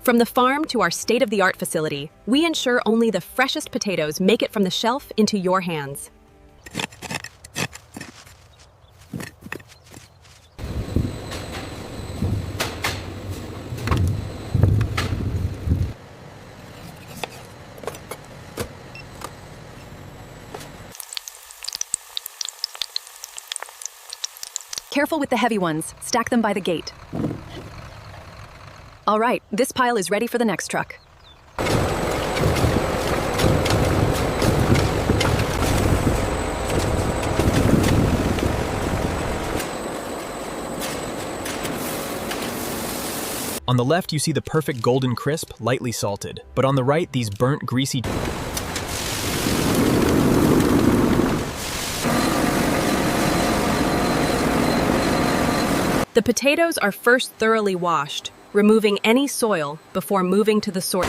From the farm to our state-of-the-art facility, we ensure only the freshest potatoes make it from the shelf into your hands. Careful with the heavy ones. Stack them by the gate. All right, this pile is ready for the next truck. On the left, you see the perfect golden crisp, lightly salted. But on the right, these burnt, greasy... The potatoes are first thoroughly washed, removing any soil before moving to the sort.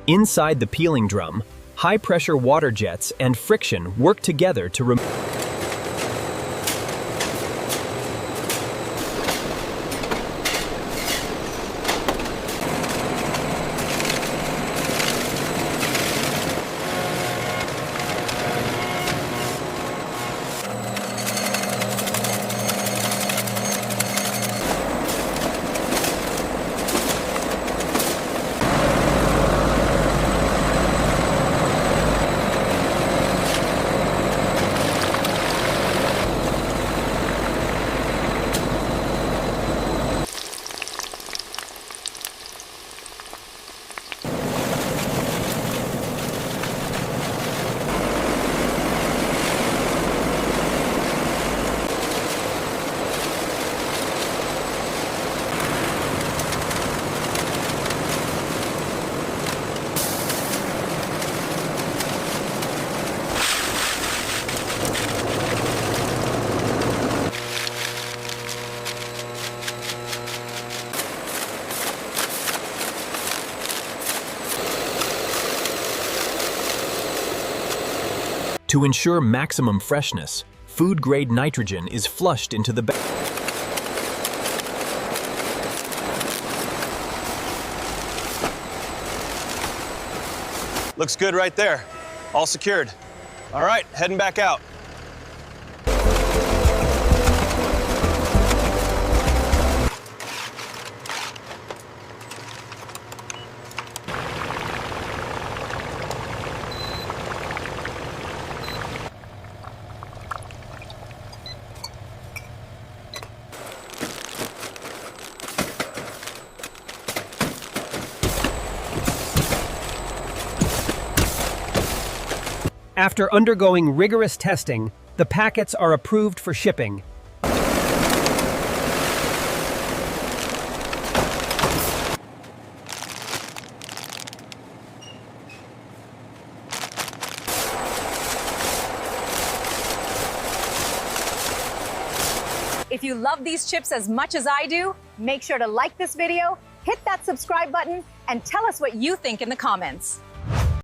Inside the peeling drum, high-pressure water jets and friction work together to remove... To ensure maximum freshness, food-grade nitrogen is flushed into the bag. Looks good right there. All secured. All right, heading back out. After undergoing rigorous testing, the packets are approved for shipping. If you love these chips as much as I do, make sure to like this video, hit that subscribe button, and tell us what you think in the comments.